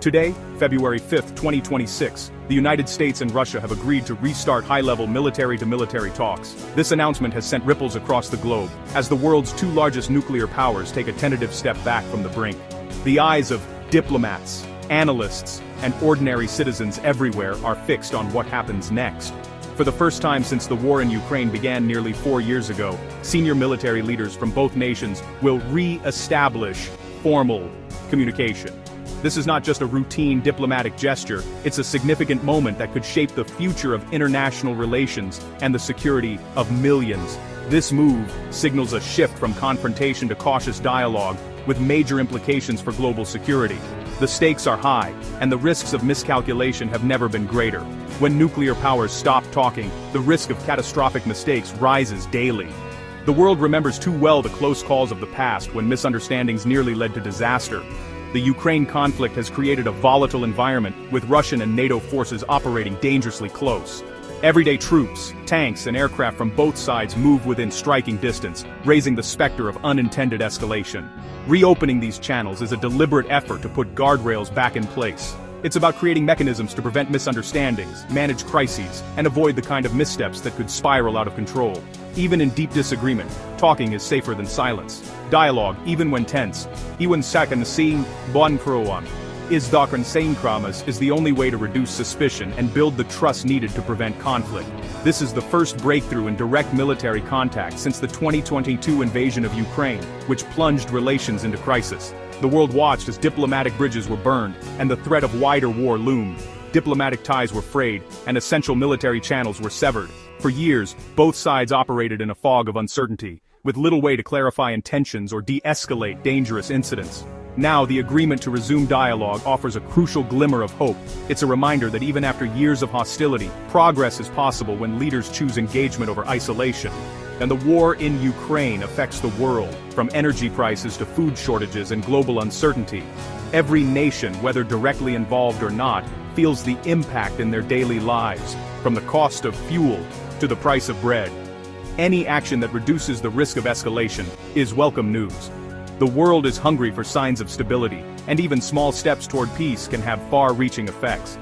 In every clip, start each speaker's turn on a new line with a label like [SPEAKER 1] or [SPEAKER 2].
[SPEAKER 1] Today, February 5, 2026, the United States and Russia have agreed to restart high-level military-to-military talks. This announcement has sent ripples across the globe, as the world's two largest nuclear powers take a tentative step back from the brink. The eyes of diplomats, analysts, and ordinary citizens everywhere are fixed on what happens next. For the first time since the war in Ukraine began nearly 4 years ago, senior military leaders from both nations will re-establish formal communication. This is not just a routine diplomatic gesture, it's a significant moment that could shape the future of international relations and the security of millions. This move signals a shift from confrontation to cautious dialogue, with major implications for global security. The stakes are high, and the risks of miscalculation have never been greater. When nuclear powers stop talking, the risk of catastrophic mistakes rises daily. The world remembers too well the close calls of the past when misunderstandings nearly led to disaster. The Ukraine conflict has created a volatile environment, with Russian and NATO forces operating dangerously close. Everyday troops, tanks, and aircraft from both sides move within striking distance, raising the specter of unintended escalation. Reopening these channels is a deliberate effort to put guardrails back in place. It's about creating mechanisms to prevent misunderstandings, manage crises, and avoid the kind of missteps that could spiral out of control. Even in deep disagreement, talking is safer than silence. Dialogue, even when tense, Iwan Sakan Singh Bon Kroan, is Kramas is the only way to reduce suspicion and build the trust needed to prevent conflict. This is the first breakthrough in direct military contact since the 2022 invasion of Ukraine, which plunged relations into crisis. The world watched as diplomatic bridges were burned, and the threat of wider war loomed. Diplomatic ties were frayed, and essential military channels were severed. For years, both sides operated in a fog of uncertainty, with little way to clarify intentions or de-escalate dangerous incidents. Now, the agreement to resume dialogue offers a crucial glimmer of hope. It's a reminder that even after years of hostility, progress is possible when leaders choose engagement over isolation. And the war in Ukraine affects the world, from energy prices to food shortages and global uncertainty. Every nation, whether directly involved or not, feels the impact in their daily lives, from the cost of fuel to the price of bread. Any action that reduces the risk of escalation is welcome news. The world is hungry for signs of stability, and even small steps toward peace can have far-reaching effects.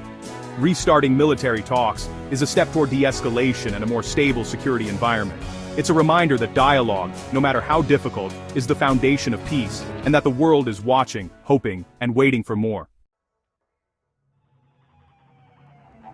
[SPEAKER 1] Restarting military talks is a step toward de-escalation and a more stable security environment. It's a reminder that dialogue, no matter how difficult, is the foundation of peace, and that the world is watching, hoping, and waiting for more.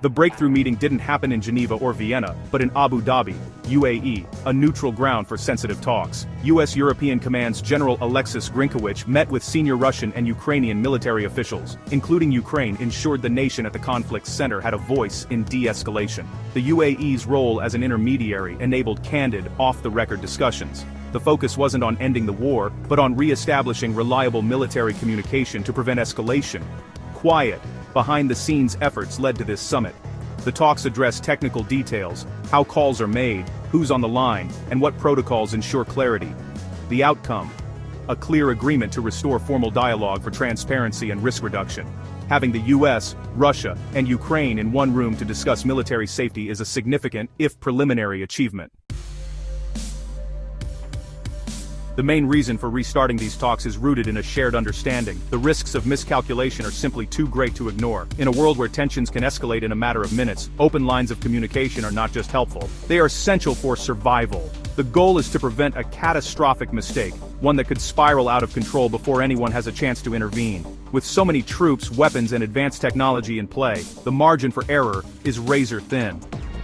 [SPEAKER 1] The breakthrough meeting didn't happen in Geneva or Vienna, but in Abu Dhabi, UAE, a neutral ground for sensitive talks. U.S. European Command's General Alexis Grinkowicz met with senior Russian and Ukrainian military officials, including Ukraine, ensured the nation at the conflict's center had a voice in de-escalation. The UAE's role as an intermediary enabled candid, off-the-record discussions. The focus wasn't on ending the war, but on re-establishing reliable military communication to prevent escalation. Quiet, behind-the-scenes efforts led to this summit. The talks address technical details, how calls are made, who's on the line, and what protocols ensure clarity. The outcome: a clear agreement to restore formal dialogue for transparency and risk reduction. Having the US, Russia, and Ukraine in one room to discuss military safety is a significant, if preliminary, achievement. The main reason for restarting these talks is rooted in a shared understanding. The risks of miscalculation are simply too great to ignore. In a world where tensions can escalate in a matter of minutes, open lines of communication are not just helpful, they are essential for survival. The goal is to prevent a catastrophic mistake, one that could spiral out of control before anyone has a chance to intervene. With so many troops, weapons, and advanced technology in play, the margin for error is razor thin.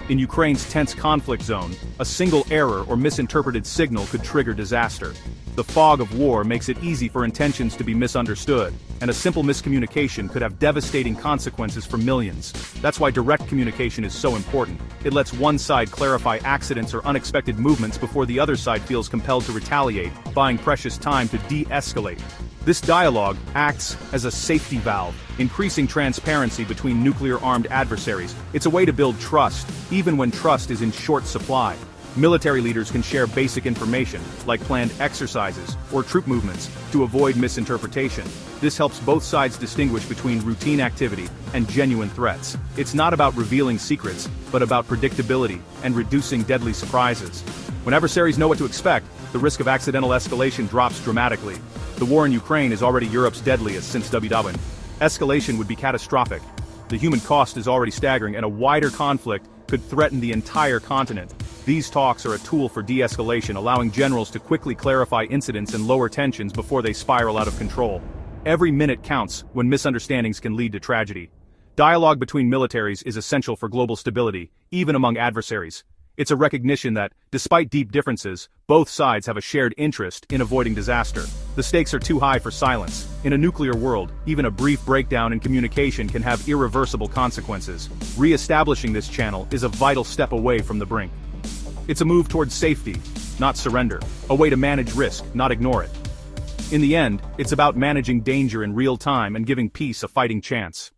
[SPEAKER 1] In Ukraine's tense conflict zone, a single error or misinterpreted signal could trigger disaster. The fog of war makes it easy for intentions to be misunderstood, and a simple miscommunication could have devastating consequences for millions. That's why direct communication is so important. It lets one side clarify accidents or unexpected movements before the other side feels compelled to retaliate, buying precious time to de-escalate. This dialogue acts as a safety valve, increasing transparency between nuclear-armed adversaries. It's a way to build trust, even when trust is in short supply. Military leaders can share basic information, like planned exercises or troop movements, to avoid misinterpretation. This helps both sides distinguish between routine activity and genuine threats. It's not about revealing secrets, but about predictability and reducing deadly surprises. When adversaries know what to expect, the risk of accidental escalation drops dramatically. The war in Ukraine is already Europe's deadliest since WW. Escalation would be catastrophic. The human cost is already staggering, and a wider conflict could threaten the entire continent. These talks are a tool for de-escalation, allowing generals to quickly clarify incidents and lower tensions before they spiral out of control. Every minute counts when misunderstandings can lead to tragedy. Dialogue between militaries is essential for global stability, even among adversaries. It's a recognition that, despite deep differences, both sides have a shared interest in avoiding disaster. The stakes are too high for silence. In a nuclear world, even a brief breakdown in communication can have irreversible consequences. Re-establishing this channel is a vital step away from the brink. It's a move towards safety, not surrender. A way to manage risk, not ignore it. In the end, it's about managing danger in real time and giving peace a fighting chance.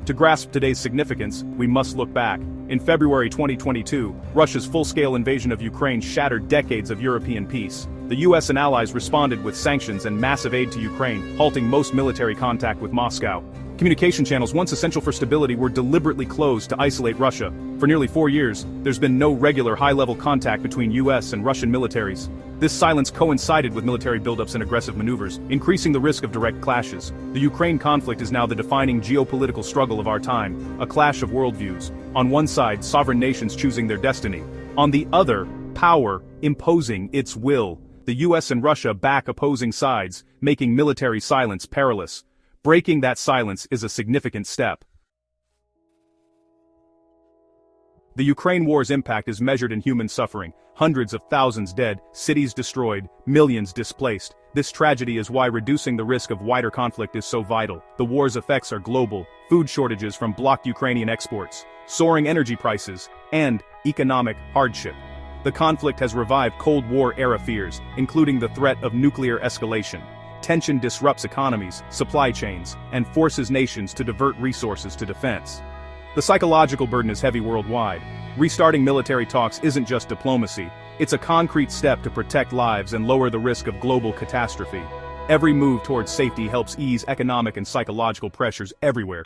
[SPEAKER 1] To grasp today's significance, we must look back. In February 2022, Russia's full-scale invasion of Ukraine shattered decades of European peace. The US and allies responded with sanctions and massive aid to Ukraine, halting most military contact with Moscow. Communication channels once essential for stability were deliberately closed to isolate Russia. For nearly 4 years, there's been no regular high-level contact between US and Russian militaries. This silence coincided with military buildups and aggressive maneuvers, increasing the risk of direct clashes. The Ukraine conflict is now the defining geopolitical struggle of our time, a clash of worldviews. On one side, sovereign nations choosing their destiny. On the other, power imposing its will. The US and Russia back opposing sides, making military silence perilous. Breaking that silence is a significant step. The Ukraine war's impact is measured in human suffering. Hundreds of thousands dead, cities destroyed, millions displaced. This tragedy is why reducing the risk of wider conflict is so vital. The war's effects are global: food shortages from blocked Ukrainian exports, soaring energy prices, and economic hardship. The conflict has revived Cold War-era fears, including the threat of nuclear escalation. Tension disrupts economies, supply chains, and forces nations to divert resources to defense. The psychological burden is heavy worldwide. Restarting military talks isn't just diplomacy, it's a concrete step to protect lives and lower the risk of global catastrophe. Every move towards safety helps ease economic and psychological pressures everywhere.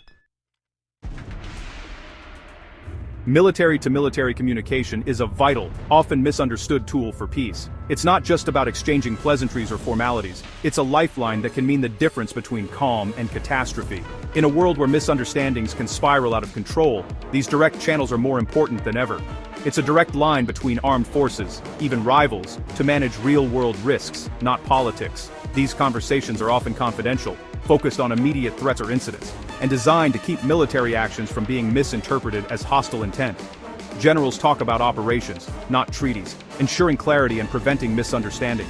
[SPEAKER 1] Military-to-military communication is a vital, often misunderstood tool for peace. It's not just about exchanging pleasantries or formalities, it's a lifeline that can mean the difference between calm and catastrophe. In a world where misunderstandings can spiral out of control, these direct channels are more important than ever. It's a direct line between armed forces, even rivals, to manage real-world risks, not politics. These conversations are often confidential, focused on immediate threats or incidents, and designed to keep military actions from being misinterpreted as hostile intent. Generals talk about operations, not treaties, ensuring clarity and preventing misunderstandings.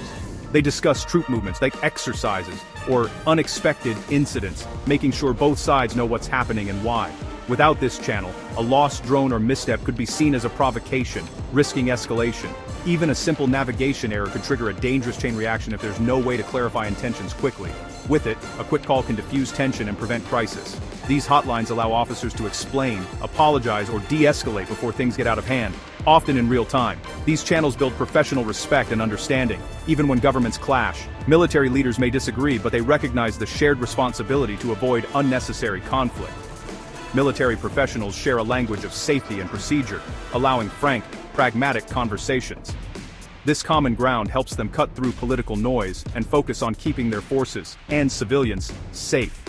[SPEAKER 1] They discuss troop movements like exercises or unexpected incidents, making sure both sides know what's happening and why. Without this channel, a lost drone or misstep could be seen as a provocation, risking escalation. Even a simple navigation error could trigger a dangerous chain reaction if there's no way to clarify intentions quickly. With it, a quick call can diffuse tension and prevent crisis. These hotlines allow officers to explain, apologize, or de-escalate before things get out of hand, often in real time. These channels build professional respect and understanding. Even when governments clash, military leaders may disagree, but they recognize the shared responsibility to avoid unnecessary conflict. Military professionals share a language of safety and procedure, allowing frank, pragmatic conversations. This common ground helps them cut through political noise and focus on keeping their forces and civilians safe.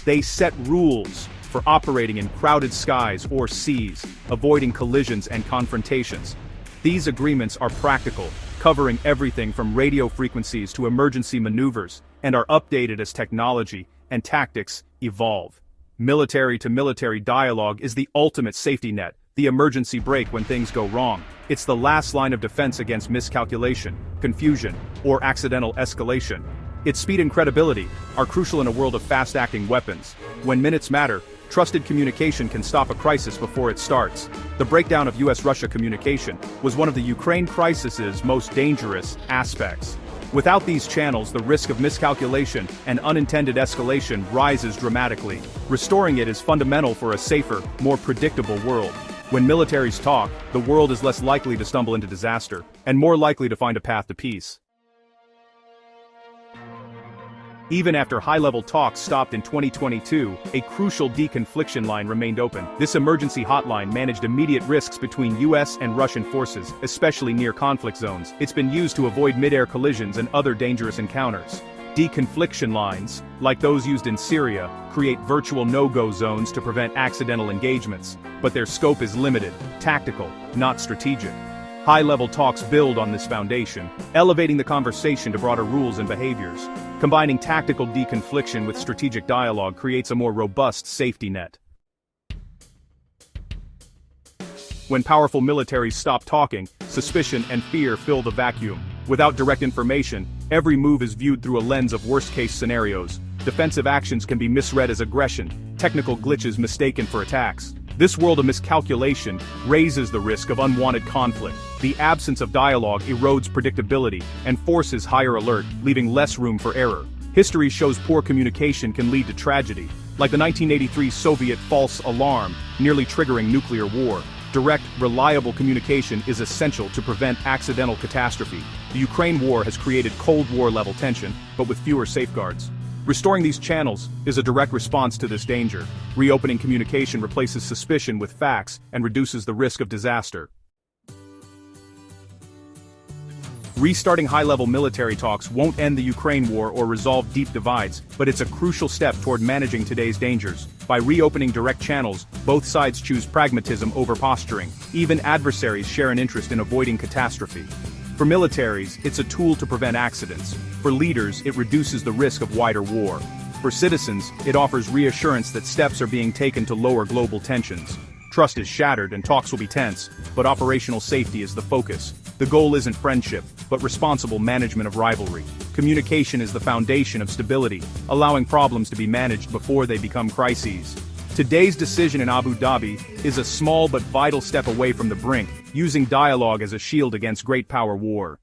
[SPEAKER 1] They set rules for operating in crowded skies or seas, avoiding collisions and confrontations. These agreements are practical, covering everything from radio frequencies to emergency maneuvers, and are updated as technology and tactics evolve. Military-to-military dialogue is the ultimate safety net, the emergency brake when things go wrong. It's the last line of defense against miscalculation, confusion, or accidental escalation. Its speed and credibility are crucial in a world of fast-acting weapons. When minutes matter, trusted communication can stop a crisis before it starts. The breakdown of US-Russia communication was one of the Ukraine crisis's most dangerous aspects. Without these channels, the risk of miscalculation and unintended escalation rises dramatically. Restoring it is fundamental for a safer, more predictable world. When militaries talk, the world is less likely to stumble into disaster, and more likely to find a path to peace. Even after high-level talks stopped in 2022, a crucial deconfliction line remained open. This emergency hotline managed immediate risks between US and Russian forces, especially near conflict zones. It's been used to avoid mid-air collisions and other dangerous encounters. Deconfliction lines, like those used in Syria, create virtual no-go zones to prevent accidental engagements, but their scope is limited, tactical, not strategic. High-level talks build on this foundation, elevating the conversation to broader rules and behaviors. Combining tactical deconfliction with strategic dialogue creates a more robust safety net. When powerful militaries stop talking, suspicion and fear fill the vacuum. Without direct information, every move is viewed through a lens of worst-case scenarios. Defensive actions can be misread as aggression, technical glitches mistaken for attacks. This world of miscalculation raises the risk of unwanted conflict. The absence of dialogue erodes predictability and forces higher alert, leaving less room for error. History shows poor communication can lead to tragedy, like the 1983 Soviet false alarm, nearly triggering nuclear war. Direct, reliable communication is essential to prevent accidental catastrophe. The Ukraine war has created Cold War-level tension, but with fewer safeguards. Restoring these channels is a direct response to this danger. Reopening communication replaces suspicion with facts and reduces the risk of disaster. Restarting high-level military talks won't end the Ukraine war or resolve deep divides, but it's a crucial step toward managing today's dangers. By reopening direct channels, both sides choose pragmatism over posturing. Even adversaries share an interest in avoiding catastrophe. For militaries, it's a tool to prevent accidents. For leaders, it reduces the risk of wider war. For citizens, it offers reassurance that steps are being taken to lower global tensions. Trust is shattered and talks will be tense, but operational safety is the focus. The goal isn't friendship, but responsible management of rivalry. Communication is the foundation of stability, allowing problems to be managed before they become crises. Today's decision in Abu Dhabi is a small but vital step away from the brink, using dialogue as a shield against great power war.